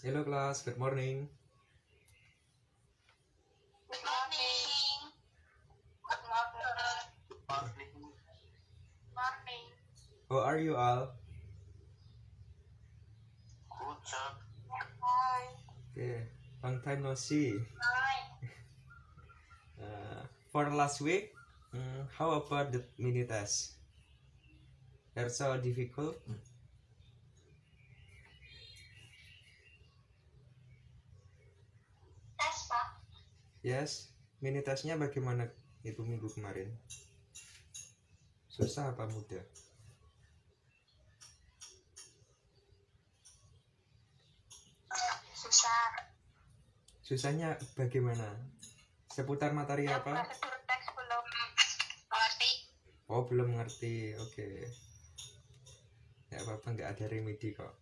Hello class, good morning. Good morning. Good morning. Morning. How are you all? Good job. Hi. Okay, long time no see. Hi. For last week, how about the mini test? They're so difficult. Tes, Pak. Yes, mini testnya bagaimana itu minggu kemarin? Susah apa mudah? Susah. Susahnya bagaimana? Seputar materi Yang apa? prosedur teks belum mengerti. Oh, belum ngerti. Oke. Ya apa-apa, nggak ada remedi kok.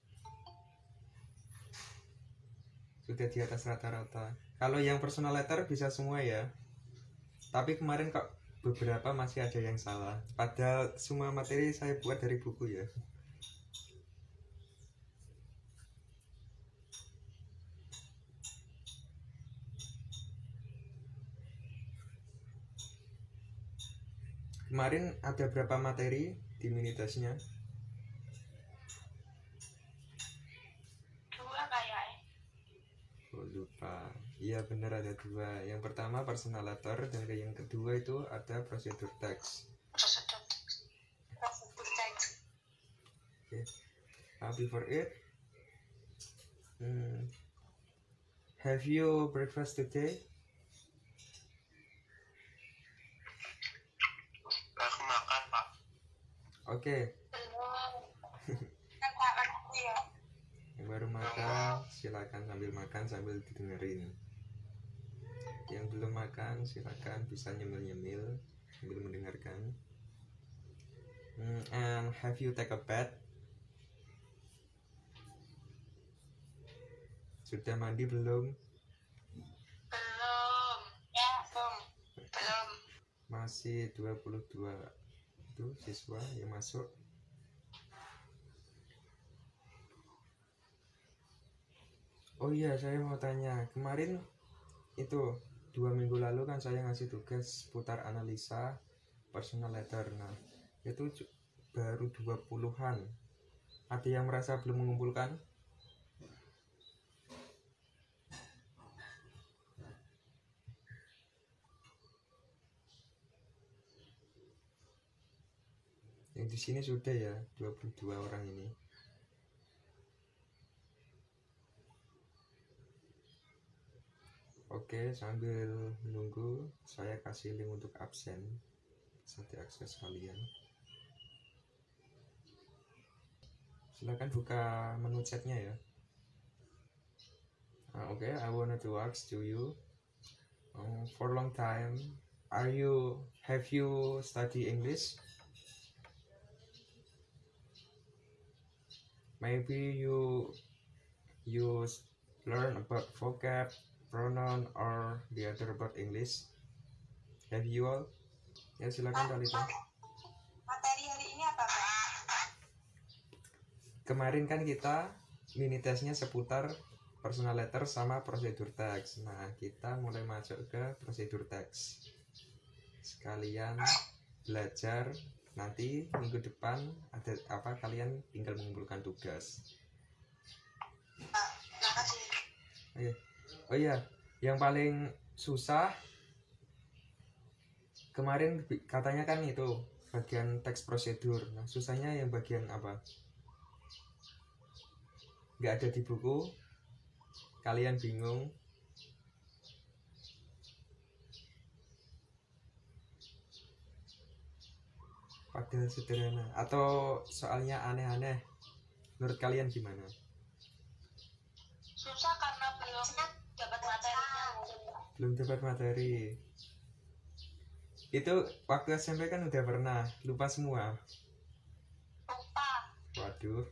Sudah di atas rata-rata. Kalau yang personal letter bisa semua ya. Tapi kemarin kok beberapa masih ada yang salah. Padahal semua materi saya buat dari buku ya. Kemarin ada berapa materi di mini testnya? 2 kayaknya. Oh, lupa. Iya benar ada 2. Yang pertama personal letter dan yang kedua itu ada prosedur teks. Prosedur teks. Okay. Before it, have you breakfast today? Baru makan, Pak. Oke. Belum. Kan Pak aku ya. Yang baru makan silakan sambil makan sambil didengerin. Yang belum makan silakan bisa nyemil-nyemil sambil mendengarkan. And have you take a bath? Sudah mandi belum? Belum. Ya, belum. Masih 22 itu siswa yang masuk. Oh iya, saya mau tanya, kemarin itu 2 minggu lalu kan saya ngasih tugas putar analisa personal letter. Nah, itu baru 20-an. Ada yang merasa belum mengumpulkan? Yang di sini sudah ya 22 orang ini. Oke, sambil menunggu saya kasih link untuk absen. Bisa diakses kalian. Silakan buka menu chatnya ya. Okay, I wanted to ask to you. For long time, have you study English? Maybe you learn about vocab, pronoun, or the other about English. Have you all? Ya silakan Talita. Materi hari ini apa, Pak? Kemarin kan kita mini tesnya seputar personal letter sama prosedur teks. Nah, kita mulai masuk ke prosedur teks. Sekalian belajar, nanti minggu depan ada apa, kalian tinggal mengumpulkan tugas. Makasih. Oke. Oh iya, yang paling susah kemarin katanya kan itu bagian teks prosedur. Nah, susahnya yang bagian apa? Nggak ada di buku, kalian bingung. Padahal sederhana. Atau soalnya aneh-aneh. Menurut kalian gimana? Susah karena belum dapat materinya. Belum dapat materi. Itu waktu SMP kan udah pernah, lupa semua. Lupa. Waduh.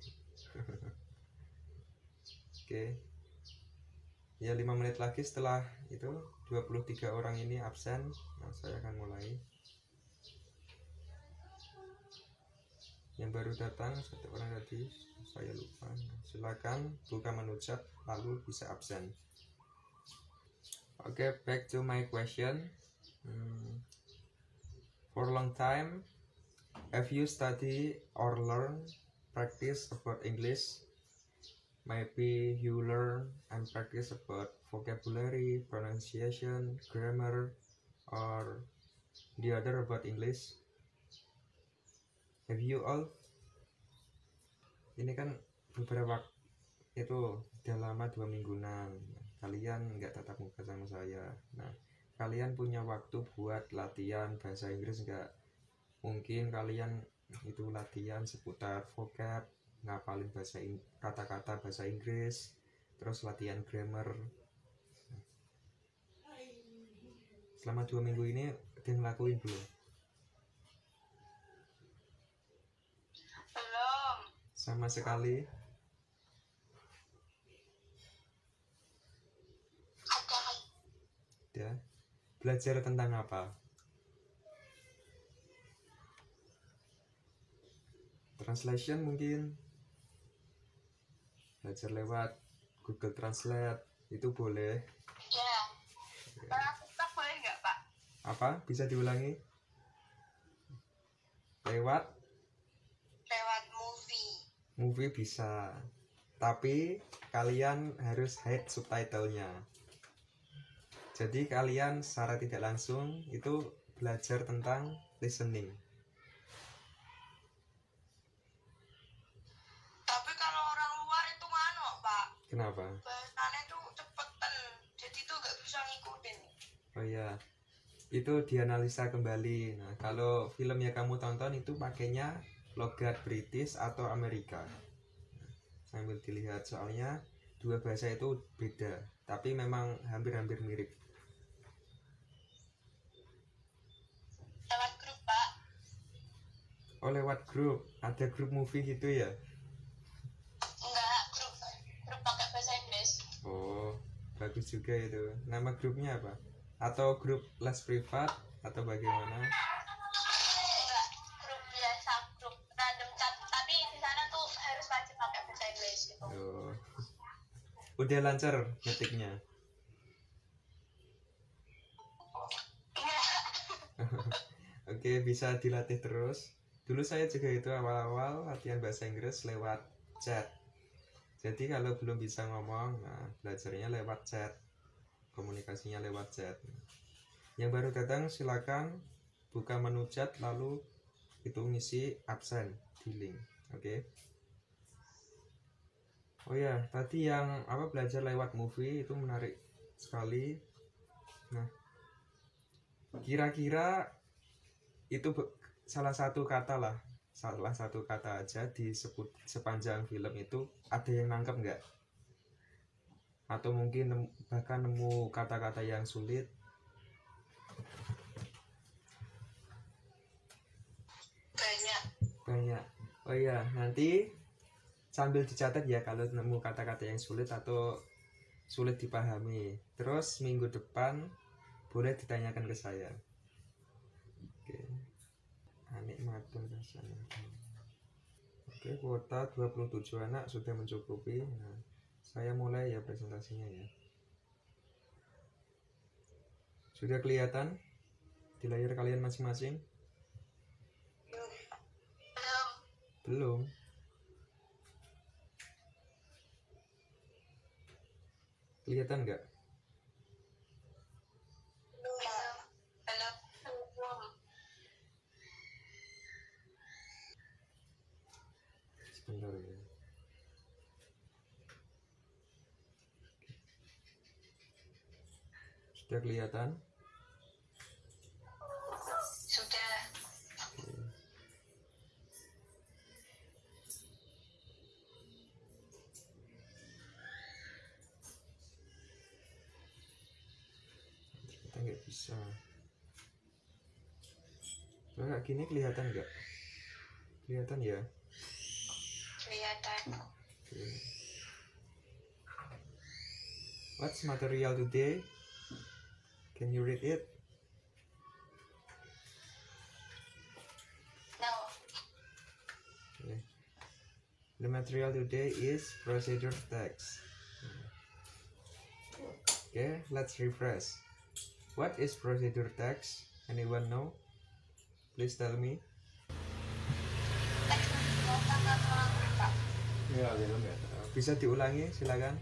Oke. Ya 5 menit lagi setelah itu 23 orang ini absen. Nah, saya akan mulai. Yang baru datang satu orang tadi, saya lupa. Silakan buka menu chat lalu bisa absen. Okay, back to my question. For a long time, have you study or learn, practice about English? Maybe you learn and practice about vocabulary, pronunciation, grammar, or the other about English. Have you all? Ini kan beberapa waktu itu udah lama 2 mingguan. Kalian nggak tatap muka sama saya. Nah, kalian punya waktu buat latihan bahasa Inggris nggak? Mungkin kalian itu latihan seputar vocab, ngapalin kata-kata bahasa Inggris, terus latihan grammar. Selama 2 minggu ini udah ngelakuin belum? Belum. Sama sekali. Udah. Belajar tentang apa? Translation mungkin. Belajar lewat Google Translate itu boleh. Ya. Pak boleh nggak, Pak? Apa? Bisa diulangi? Lewat movie. Movie bisa. Tapi kalian harus hide subtitlenya. Jadi kalian secara tidak langsung itu belajar tentang listening. Tapi kalau orang luar itu Pak. Kenapa? Bahasanya tuh cepetan. Jadi tuh nggak bisa ngikutin. Oh iya, itu dianalisa kembali. Nah, kalau film yang kamu tonton itu pakainya logat British atau Amerika. Sambil dilihat, soalnya dua bahasa itu beda, tapi memang hampir-hampir mirip. Lewat grup, Pak. Oh, lewat grup. Ada grup movie gitu ya? Enggak, grup pakai bahasa Inggris. Oh, bagus juga itu. Nama grupnya apa? Atau grup les privat atau bagaimana? Enggak, grup biasa, grup random chat. Tapi di sana tuh harus wajib pakai bahasa Inggris gitu. Oh. Udah lancar ngetiknya? Oke, bisa dilatih terus. Dulu saya juga itu awal-awal latihan bahasa Inggris lewat chat. Jadi kalau belum bisa ngomong, nah belajarnya lewat chat. Komunikasinya lewat chat. Yang baru datang silakan buka menu chat lalu itu ngisi absen di link. Oke. Oh ya, tadi yang belajar lewat movie itu menarik sekali. Nah, kira-kira itu salah satu kata aja disebut sepanjang film itu ada yang nangkep nggak? Atau mungkin bahkan nemu kata-kata yang sulit? Banyak. Oh iya, nanti sambil dicatat ya kalau nemu kata-kata yang sulit atau sulit dipahami. Terus minggu depan boleh ditanyakan ke saya. Oke. Anik matun rasanya. Oke, kuota 27 anak sudah mencukupi. Nah, saya mulai ya presentasinya ya. Sudah kelihatan di layar kalian masing-masing? Belum. Kelihatan nggak? Sebentar ya. Sudah kelihatan? Sudah. Oke. Kita nggak bisa. Kalau kayak gini kelihatan nggak? Kelihatan ya? Kelihatan. Okay. What's material today? Can you read it? No. The material today is procedure text. Okay, let's refresh. What is procedure text? Anyone know? Please tell me. Teks yang dibawakan atau Pak? Ya, belum ya. Bisa diulangi, silakan.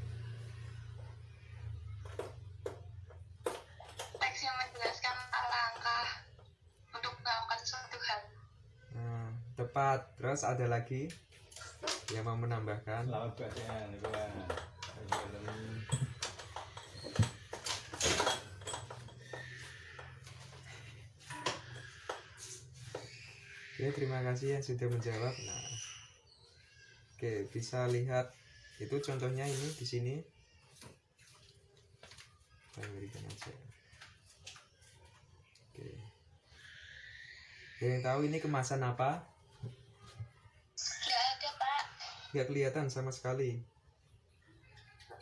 Teks yang menjelaskan langkah untuk melakukan suatu hal. Tepat. Terus ada lagi yang mau menambahkan? Selamat bacaan, itu kan. Oke, terima kasih yang sudah menjawab. Nah, oke, bisa lihat itu contohnya ini di sini. Saya berikan aja. Oke. Ada yang tahu ini kemasan apa? Nggak ada, Pak. Nggak kelihatan sama sekali.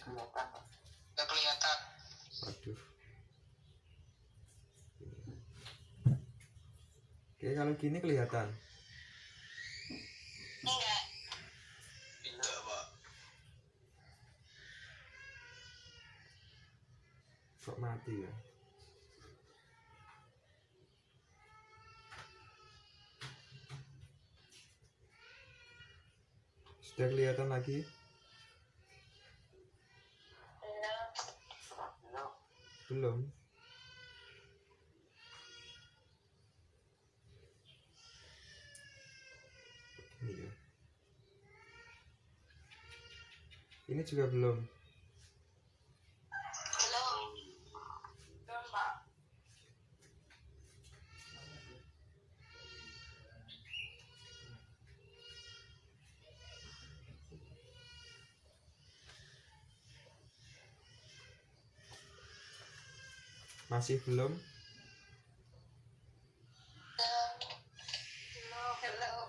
Nggak kelihatan. Waduh. Oke, kalau gini kelihatan. Enggak. Tidak, Pak. Kok mati ya? Sudah kelihatan lagi? Belum. Ini ya. Ini juga belum. Belum. Belum, Pak. Masih belum. Belum.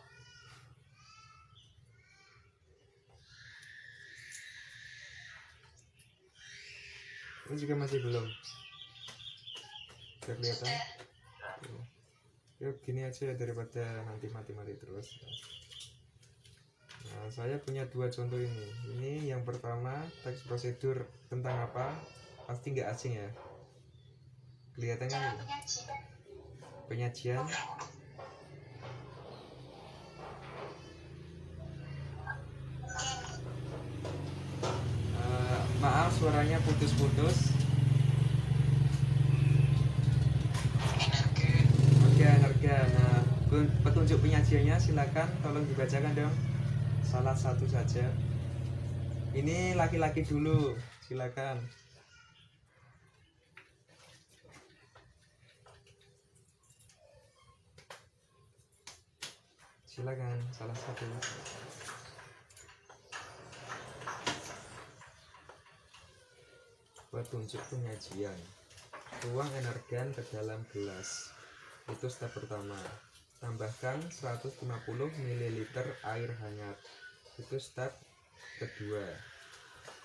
Ini juga masih belum. Sudah kelihatan? Yuk gini aja daripada nanti mati-mati terus. Nah, saya punya dua contoh ini. Ini yang pertama teks prosedur tentang apa? Pasti nggak asing ya. Kelihatan kan? Cara ini? penyajian. Penyajian. Maaf suaranya putus-putus. Oke, energen. Nah, petunjuk penyajiannya silakan tolong dibacakan dong. Salah satu saja. Ini laki-laki dulu, silakan. Silakan, salah satu. Petunjuk penyajian. Tuang energen ke dalam gelas. Itu step pertama. Tambahkan 150 ml air hangat. Itu step kedua.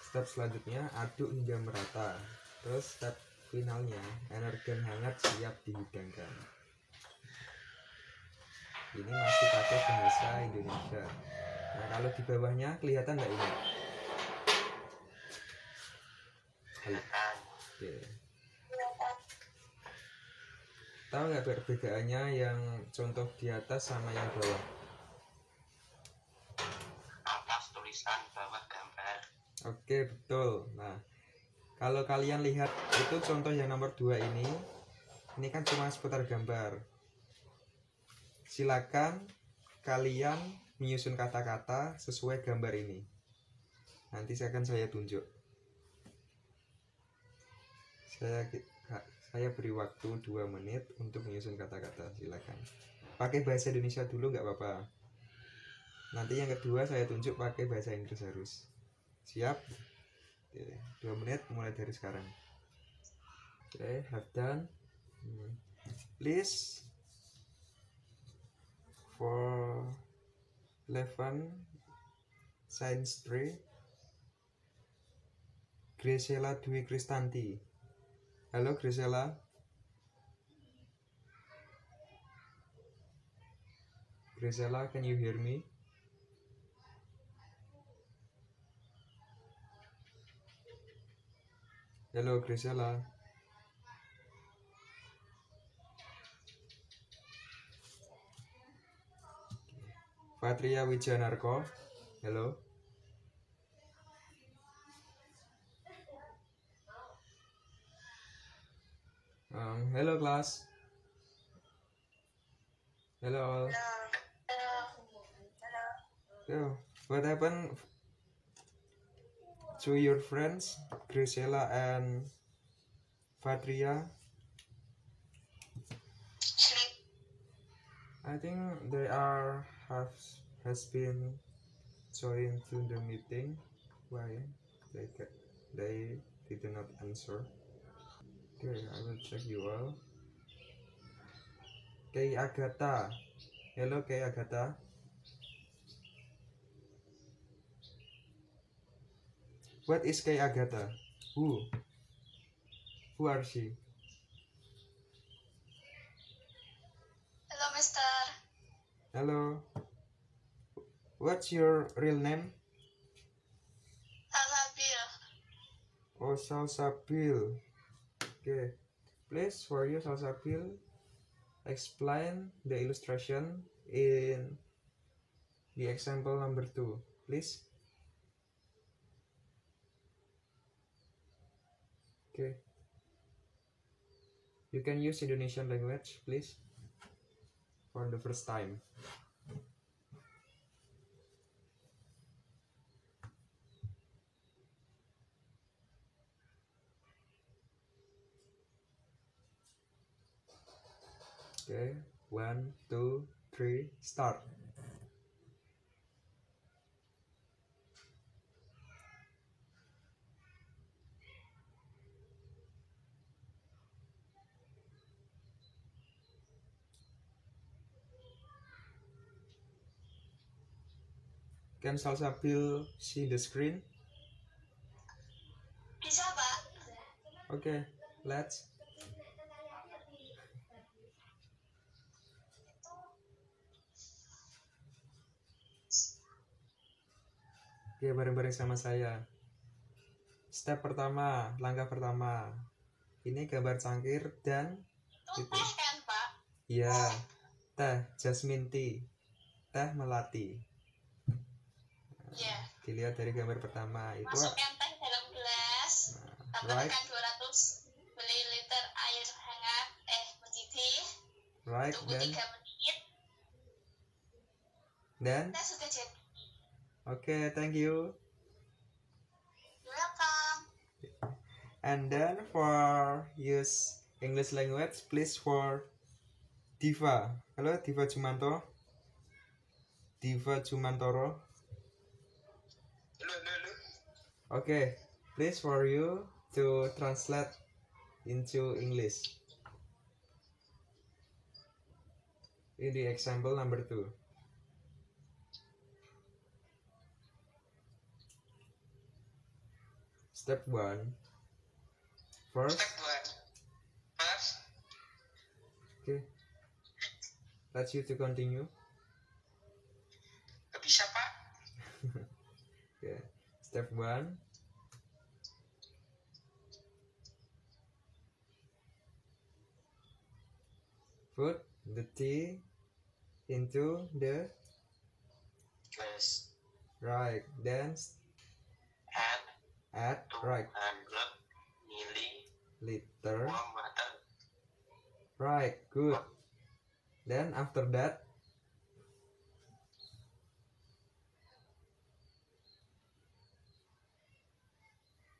Step selanjutnya aduk hingga merata. Terus step finalnya energen hangat siap dihidangkan. Ini masih pakai bahasa Indonesia. Nah, kalau di bawahnya kelihatan nggak ini? Oke. Tahu nggak perbedaannya yang contoh di atas sama yang bawah? Atas tulisan, bawah gambar. Oke, betul. Nah, kalau kalian lihat itu contoh yang nomor 2 ini kan cuma seputar gambar. Silakan kalian menyusun kata-kata sesuai gambar ini. Nanti saya tunjuk. Saya beri waktu 2 menit untuk menyusun kata-kata. Silakan. Pakai bahasa Indonesia dulu nggak apa-apa. Nanti yang kedua saya tunjuk pakai bahasa Inggris harus. Siap? Oke, 2 menit mulai dari sekarang. Oke, have done. Please for 11 Science 3 Grisela Dwi Kristanti. Halo Grisela. Grisela, can you hear me? Hello Grisela. Patria Wijanarko. Hello. Hello class. Hello. So, what happened to your friends, Grisela and Patria? Sleep. I think they has been joined to the meeting. Why they did not answer? Okay, I will check you all. Kay Agatha. Hello, Kay Agatha. What is Kay Agatha? Who are she? Hello, Mister. Hello. What's your real name? Salsabil. Oh, Salsabil. Okay. Please, for you, Salsabil, explain the illustration in the example number 2, please. Okay. You can use Indonesian language, please, for the first time. Okay, 1, 2, 3, start. Can Salsabil see the screen? Bisa, Pak? Okay, let's. Oke, bareng-bareng sama saya. Step pertama, langkah pertama. Ini gambar cangkir dan Itu teh kan, Pak? ya, teh jasmine tea, teh melati. Iya. Dilihat dari gambar pertama itu. Masukkan teh dalam gelas. Right, Tambahkan 200 ml air hangat mendidih. right, Tunggu then 3 menit. then. Teh sudah jadi. Okay, thank you. You're welcome. And then for use English language, please for Diva. Halo Diva Jumanto. Diva Jumantoro. Halo. Okay, please for you to translate into English. In the example number 2. Step 1. First. Okay. Let's you to continue. Gak bisa, Pak. Okay. Step 1. Put the tea into the Glass. right. Then add right 200 liter. warm water. Right. Good. Then after that,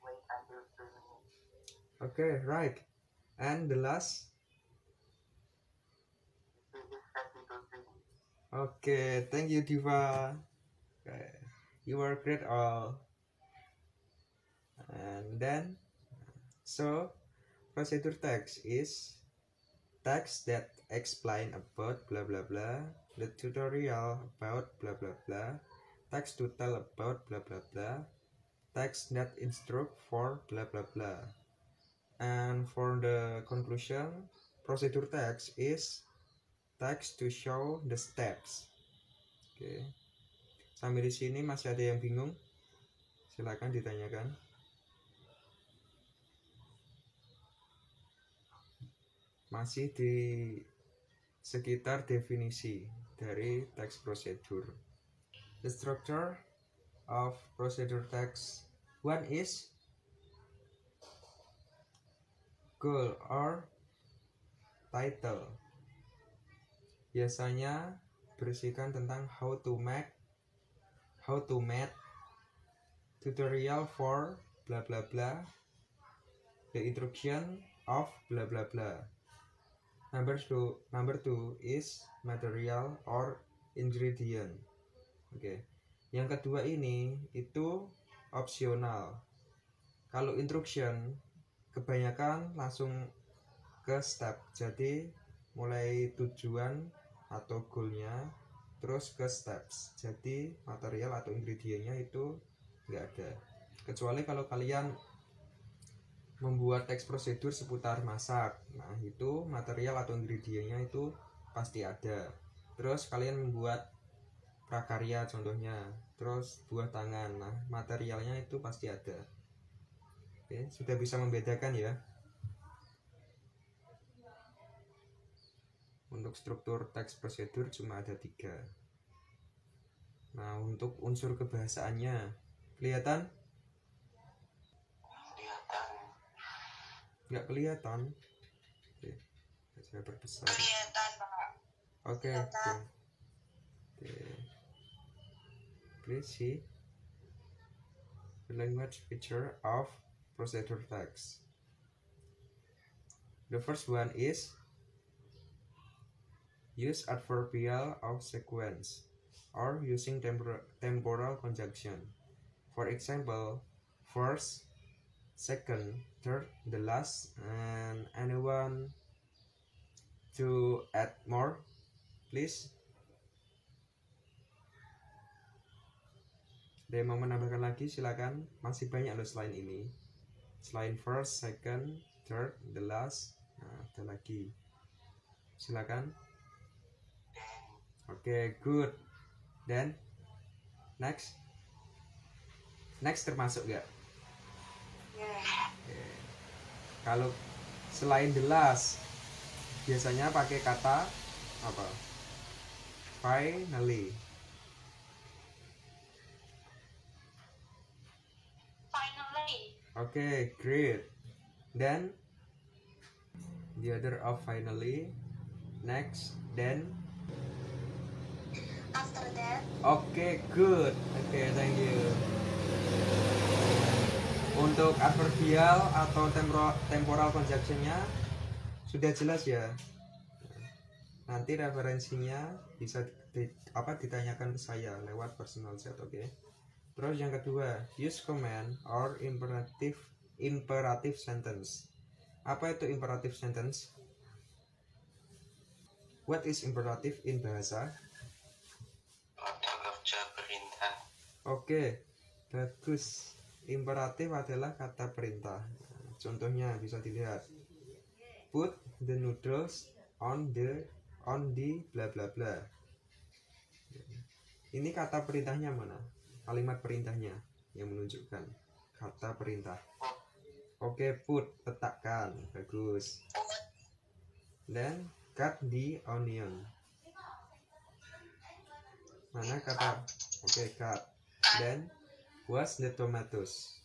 Wait until 2 minutes. okay, right. And the last. This is ready to drink. Okay, thank you, Diva. Okay. You are great all. And then, so procedure text is text that explain about blah blah blah, the tutorial about blah blah blah, text to tell about blah blah blah, text that instruct for blah blah blah. And for the conclusion, procedure text is text to show the steps. Oke. Sampai di sini masih ada yang bingung? Silakan ditanyakan. masih di sekitar definisi dari text procedure. The structure of procedure text. One is goal or title. Biasanya berisikan tentang how to make, tutorial for bla bla bla, the introduction of bla bla bla. Number two is material or ingredient. Oke. Yang kedua ini itu opsional. Kalau introduction kebanyakan langsung ke step. Jadi mulai tujuan atau goalnya terus ke steps. Jadi material atau ingredientnya itu nggak ada. Kecuali kalau kalian membuat teks prosedur seputar masak, nah itu material atau ingredientnya itu pasti ada. Terus kalian membuat prakarya contohnya, terus buah tangan, nah materialnya itu pasti ada. Oke, sudah bisa membedakan ya. Untuk struktur teks prosedur cuma ada 3. Nah untuk unsur kebahasaannya kelihatan? Nggak kelihatan. Oke, saya perbesar. Kelihatan, Pak. Oke. Please see the language feature of procedure text. The first one is use adverbial of sequence or using temporal conjunction. For example, first, second, third, the last, and anyone to add more, please. Ada yang mau menambahkan lagi silakan. Masih banyak loh selain ini. Selain first, second, third, the last. Nah, ada lagi. Silakan. Oke, good. Dan next. Next termasuk gak? Oke. Kalau selain the last biasanya pakai kata apa? Finally. Okay, great. Then the other of finally, next, then After that, okay, good. Okay, thank you. Untuk adverbial atau temporal conjunctionnya sudah jelas ya. Nanti referensinya bisa ditanyakan ke saya lewat personal chat, oke? Terus yang kedua, use command or imperative sentence. Apa itu imperative sentence? What is imperative in bahasa? Kata kerja perintah. Oke, bagus. Imperatif adalah kata perintah. Contohnya bisa dilihat. Put the noodles on the bla bla bla. Ini kata perintahnya mana? Kalimat perintahnya yang menunjukkan kata perintah. Oke, put, letakkan. Bagus. Then cut the onion. Mana kata? Oke, cut. Then wash the tomatoes.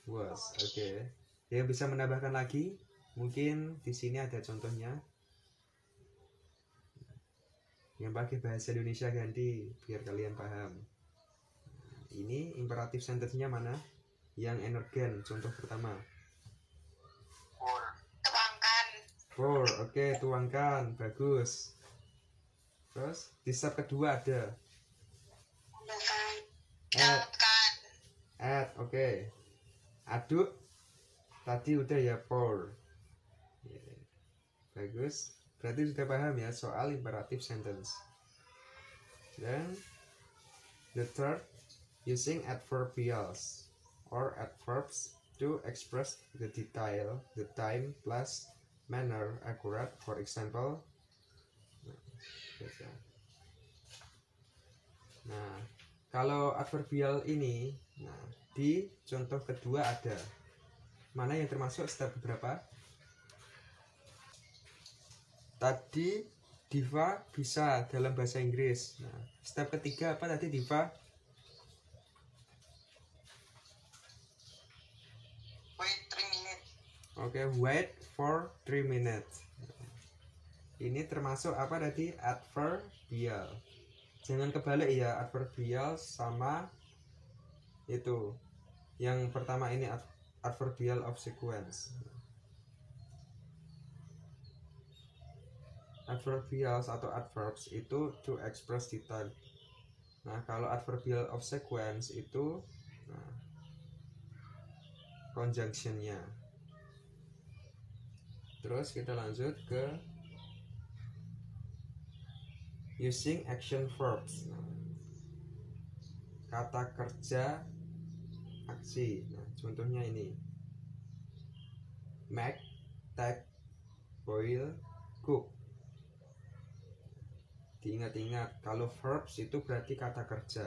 Wash. Oke. Dia bisa menambahkan lagi. Mungkin di sini ada contohnya. Yang pakai bahasa Indonesia ganti biar kalian paham. Ini imperatif sentence-nya mana? Yang energen, contoh pertama. Pour, oke, tuangkan, bagus. Terus di step kedua ada add, oke. Aduk, tadi udah ya, pour. Bagus. Berarti sudah paham ya soal imperative sentence. Then the third, using adverbials or adverbs to express the detail, the time, place, manner, accurate. For example, nah kalau adverbial ini, nah di contoh kedua ada mana yang termasuk step berapa? Tadi Diva bisa dalam bahasa Inggris. Nah, step ketiga apa tadi Diva? Wait 3 minutes. Oke, wait for 3 minutes. Ini termasuk apa tadi? Adverbial. Jangan kebalik ya, adverbial sama itu. Yang pertama ini adverbial of sequence. Adverbials atau adverbs itu to express detail. Nah, kalau adverbial of sequence itu conjunctionnya. Terus kita lanjut ke using action verbs. Nah, kata kerja aksi. Nah, contohnya ini: make, take, boil, cook. Diingat-ingat, kalau verbs itu berarti kata kerja.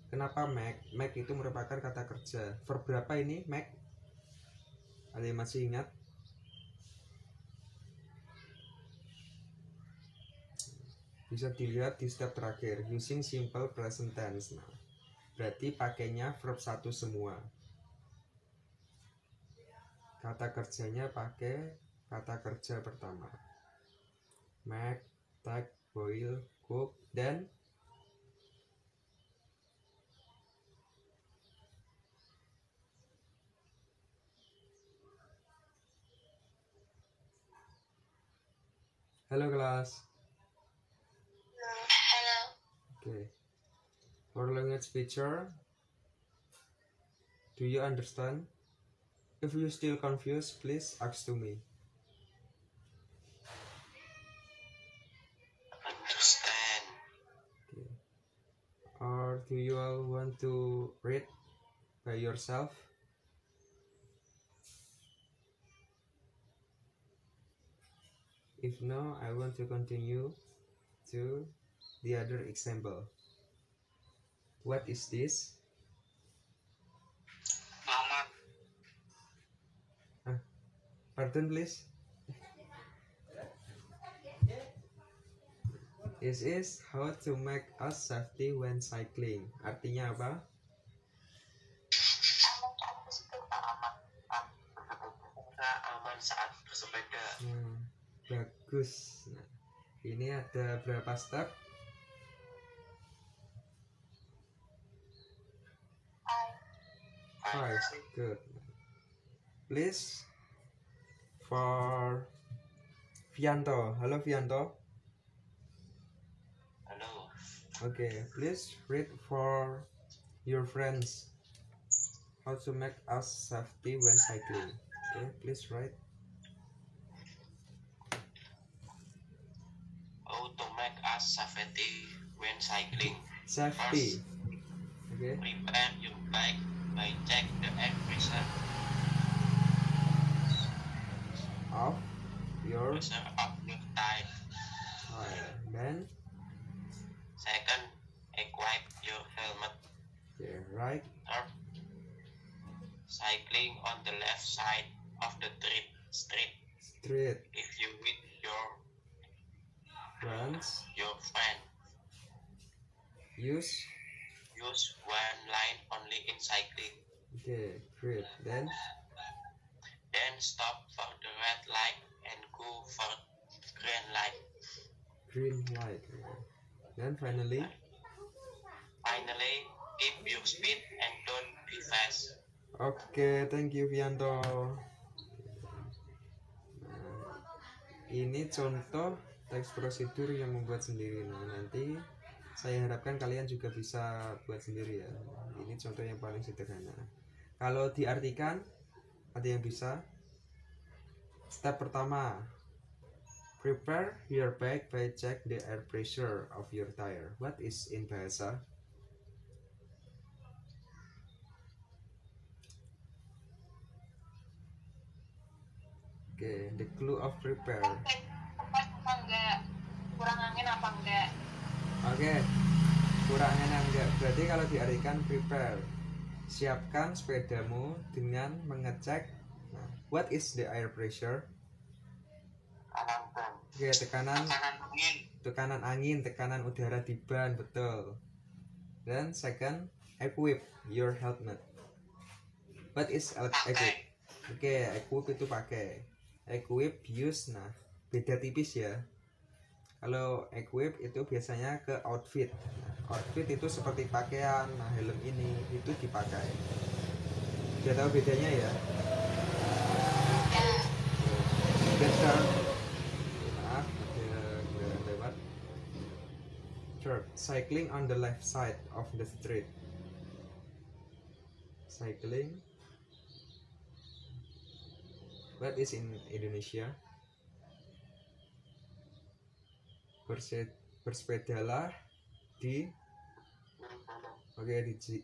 Kenapa make? Make itu merupakan kata kerja. Verb berapa ini make? Ada yang masih ingat? Bisa dilihat di step terakhir, using simple present tense. Nah, berarti pakainya verb 1 semua. Kata kerjanya pakai kata kerja pertama. Make, take, boil, cook, dan halo kelas. Hello. Okay. For language feature, do you understand? If you still confused, please ask to me. Understand. Okay. Or do you all want to read by yourself? If no, I want to continue to the other example. What is this? Mama. Pardon please. This is how to make us safety when cycling. Artinya apa? Aman saat bersepeda. Bagus. Nah, ini ada berapa step? 5. Good. Please for Vianto. Halo Vianto. Halo. Okay, please read for your friends how to make us safety when cycling. Okay, please write. How to make us safety when cycling. Safety. Okay. Prepare your bike by check the air pressure Of your of your tire. Then Second, equip your helmet. okay, right. Third, cycling on the left side of the street. Street. If you with your Friends. friend, Use. use one line only in cycling. Okay, great. Then Stop for the red light and go for green light. green light. Then finally, Keep your speed and don't be fast. okay, thank you Vianto. Nah, ini contoh teks prosedur yang membuat sendiri. Nah, nanti saya harapkan kalian juga bisa buat sendiri ya. Ini contoh yang paling sederhana. Kalau diartikan, ada yang bisa? Step pertama, prepare your bike by check the air pressure of your tire. What is in bahasa? Okay, the clue of prepare. Apa enggak? Kurang angin apa enggak? Oke, kurang enak enggak? Berarti kalau diartikan prepare, siapkan sepedamu dengan mengecek. Nah, what is the air pressure? Oke, tekanan angin, tekanan udara di ban, betul. Dan second, equip your helmet. What is equip? Oke, equip itu pakai. Equip use, nah beda tipis ya. Kalau equip itu biasanya ke outfit. Nah, outfit itu seperti pakaian. Nah, helm ini itu dipakai. Sudah tahu bedanya ya? Better. Maaf, ada lewat. Third, cycling on the left side of the street. Cycling. What is in Indonesia? Bersepedalah di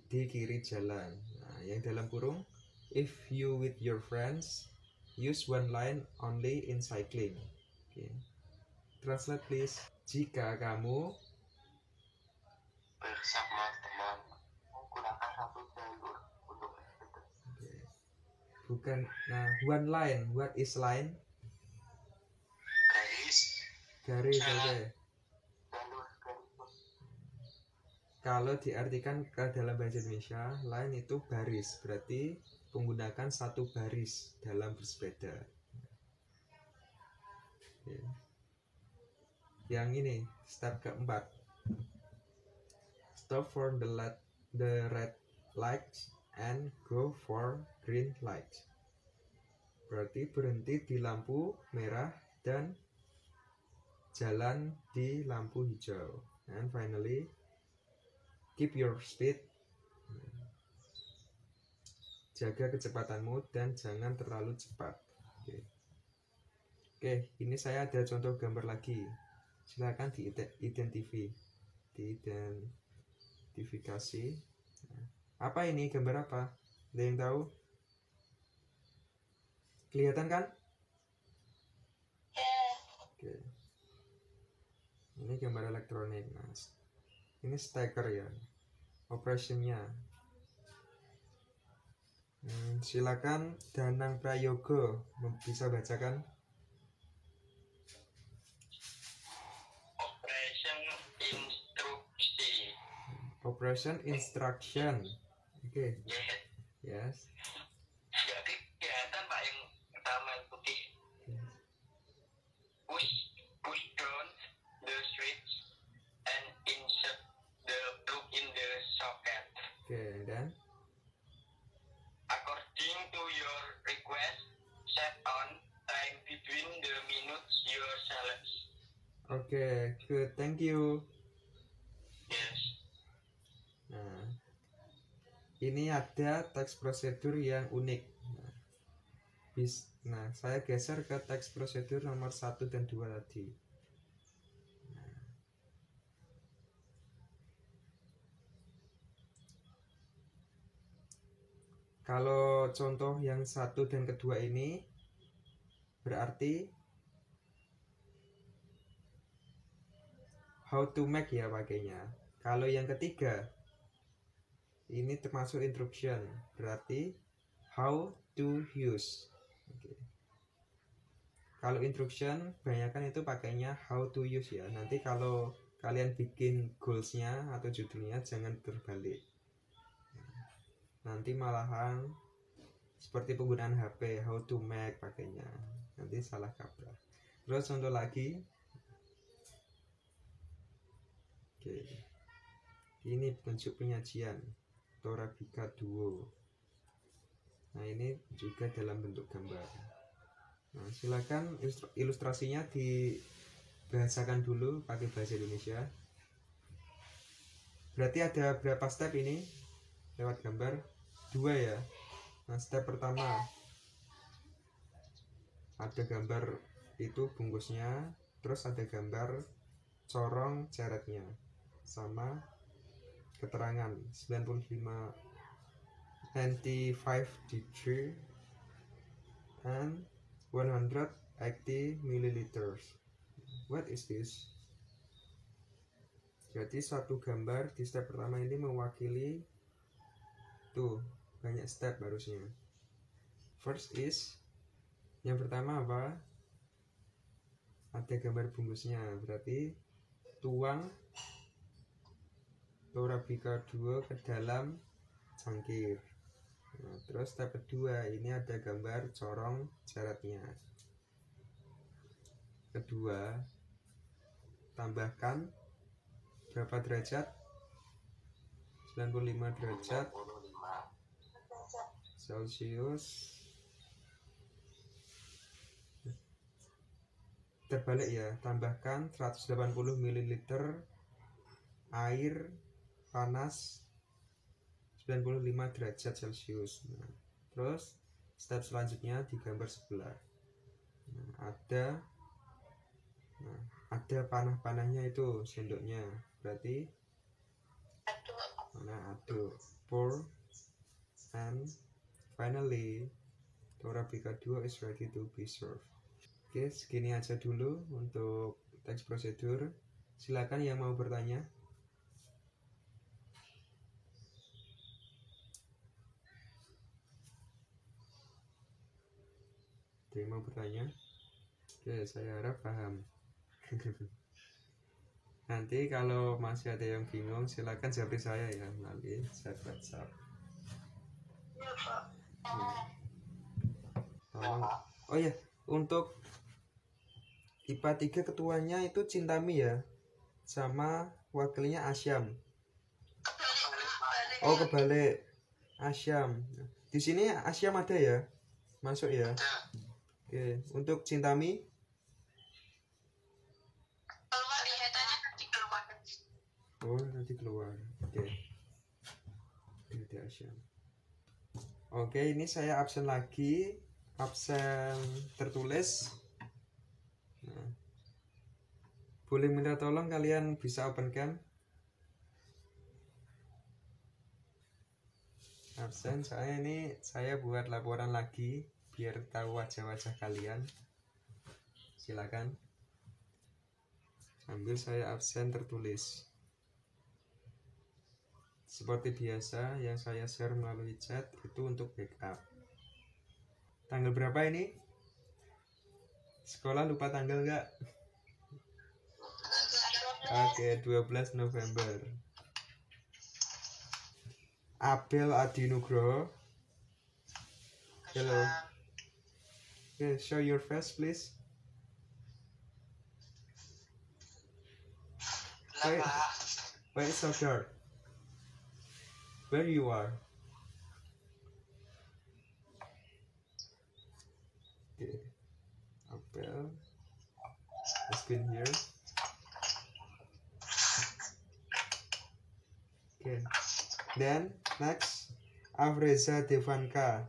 di kiri jalan. Nah, yang dalam kurung, if you with your friends use one line only in cycling. Okay. Translate please. Jika kamu bersama teman menggunakan satu jalur untuk bersepeda. Okay. Bukan, nah one line. What is line? Garis, oke. Kalau diartikan ke dalam bahasa Indonesia, line itu baris, berarti menggunakan satu baris dalam bersepeda. Oke. Yang ini step keempat. Stop for the red light and go for green light. Berarti berhenti di lampu merah dan jalan di lampu hijau. And finally, keep your speed. Jaga kecepatanmu dan jangan terlalu cepat. Oke, ini saya ada contoh gambar lagi. Silakan diidentifikasi. Apa ini? Gambar apa? Ada yang tahu? Kelihatan kan? Oke. Ini gambar elektronik. Nah, ini stacker ya, operationnya. Silakan Danang Prayogo bisa bacakan. Operation instruction. Oke. Yes. Jadi kelihatan Pak yang pertama yang putih. Push down the switch and insert the plug in the socket. Okay, and then according to your request, set on time between the minutes you select. Okay, good, thank you. Yes. Nah, ini ada teks prosedur yang unik. Nah, saya geser ke teks prosedur nomor 1 dan 2 tadi. Kalau contoh yang 1 dan kedua ini berarti how to make ya pakainya. Kalau yang ketiga ini termasuk instruction, berarti how to use. Okay. Kalau instruction kebanyakan itu pakainya how to use ya. Nanti kalau kalian bikin goalsnya atau judulnya jangan terbalik. Nanti malahan seperti penggunaan HP, how to make pakainya, nanti salah kaprah. Terus contoh lagi. Oke. Ini bentuk penyajian Torabika Duo. Nah, ini juga dalam bentuk gambar. Nah, silakan ilustrasinya dibahasakan dulu pakai bahasa Indonesia. Berarti ada berapa step ini? Lewat gambar 2 ya. Nah, step pertama ada gambar itu bungkusnya, terus ada gambar corong ceretnya sama keterangan 95 degree and 180 milliliters. What is this? Jadi satu gambar di step pertama ini mewakili tuh banyak step harusnya. First is, yang pertama apa? ada gambar bungkusnya, berarti tuang Torabika 2 ke dalam cangkir. Nah, terus step kedua, ini ada gambar corong jaratnya. Kedua, tambahkan berapa derajat? 95 derajat Celcius. Terbalik ya, tambahkan 180 ml air panas 95 derajat Celcius. Nah, terus step selanjutnya di gambar sebelah. Nah, ada panah-panahnya itu sendoknya, berarti aduk, pour, and finally Torabika 2 is ready to be served. Oke, segini aja dulu untuk teks prosedur. Silakan yang mau bertanya. Ada yang mau bertanya? Oke, saya harap paham. Nanti kalau masih ada yang bingung, silakan japri saya ya melalui chat WhatsApp. Iya, Pak. Tolong. Oh ya, untuk IPA 3 ketuanya itu Cintami ya, sama wakilnya Asyam. Oh, kebalik. Asyam. Di sini Asyam ada ya? Masuk ya? Oke, untuk Cintami? Kalau kelihatannya nanti keluar. Oh, nanti keluar. Oke. Ini Asyam. Oke, ini saya absen lagi. Absen tertulis. Nah, boleh minta tolong kalian bisa open cam. Absen, saya buat laporan lagi biar tahu wajah-wajah kalian. Silakan. Sambil saya absen tertulis. Seperti biasa yang saya share melalui chat itu untuk backup. Tanggal berapa ini? Sekolah lupa tanggal nggak? Oke, 12 November. Abel Adi Nugroho. Hello. Okay, show your face please. Why it's so dark? Where you are? Okay. Abel has been here. Okay. Then next, Afreza Devanka.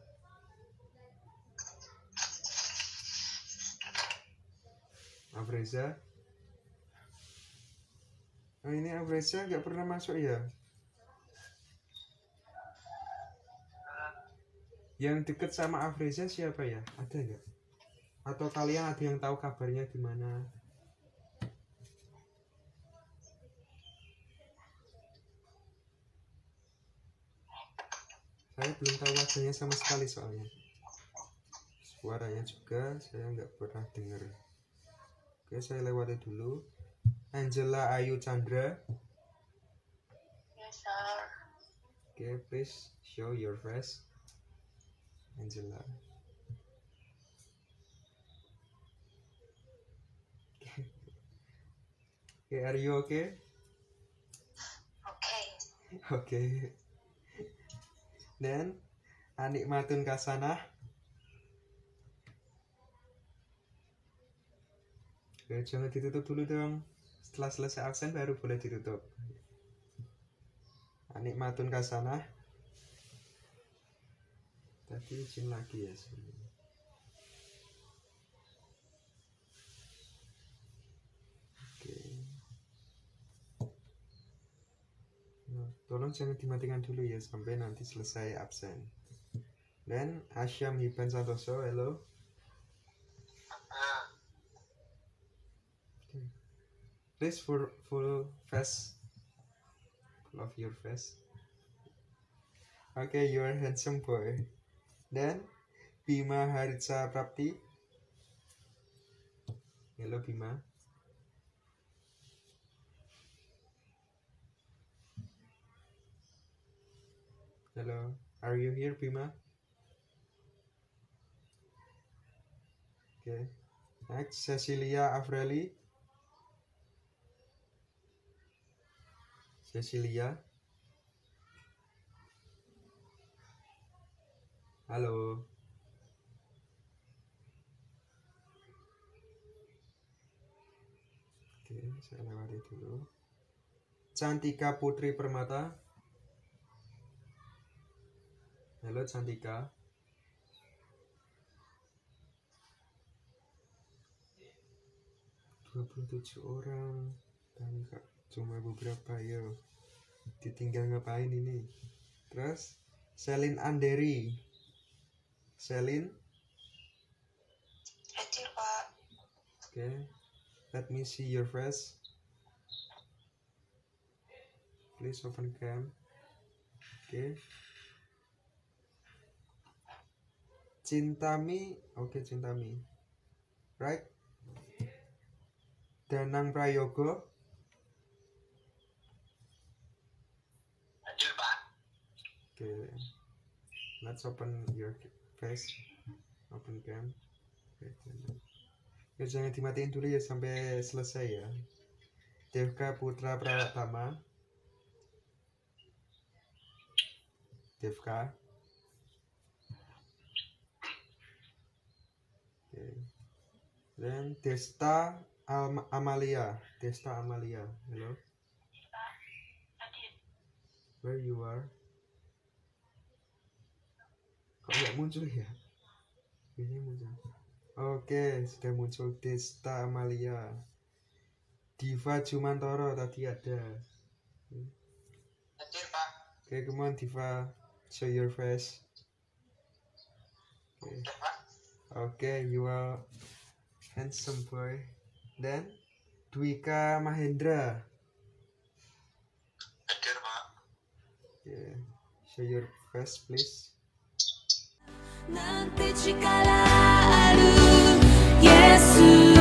Afreza. Oh, ini Afreza nggak pernah masuk ya? Yang deket sama Afreza siapa ya? Ada nggak? Atau kalian ada yang tahu kabarnya gimana? Saya belum tahu wajahnya sama sekali soalnya. Suaranya juga saya nggak pernah dengar. Oke, saya lewati dulu. Angela Ayu Chandra. Yes, sir. Oke, please show your face. Angela. Okay, are you okay? Okay. Okay. Then Anikmatun Kasanah. Oke, jangan ditutup dulu dong. Setelah selesai absen baru boleh ditutup. Anikmatun Kasanah. Tadi izin lagi ya. Oke. Nah, tolong jangan dimatikan dulu ya sampai nanti selesai absen. Dan Asyam Hiban Santoso, hello. Okay. Please full face. Full of your face. Okay, you're a handsome boy. Dan Bima Haritsa Prapti. Hello Bima. Hello, are you here Bima? Okay. Next, Cecilia Avreli. Cecilia. Halo. Oke, saya lewati dulu. Cantika Putri Permata. Halo Cantika. "27 orang. Dan Kak, cuma beberapa ya. Ditinggal ngapain ini?" Terus Selin Anderi. Selin. Hadir, Pak. Okay. Let me see your face. Please open cam. Okay. Cintami. Okay, Cintami. Right. Danang Prayogo. Hadir, Pak. Okay. Let's open your face. Open cam. Okay, jangan dimatiin dulu ya sampai selesai ya. Devka Putra Pratama. Devka. Okay. Then Desta Amalia. Desta Amalia. Hello. Hadir. Where you are? Kok nggak muncul ya? Ini muncul. Oke, sudah muncul Desta Amalia. Diva Jumantoro tadi ada. Hadir, Pak. Oke, come on Diva, show your face. Oke, Hadir, Pak. okay, you are handsome boy. Then Dwika Mahendra. Hadir, Pak. Okay, show your face please. Nanti jikalau Yesus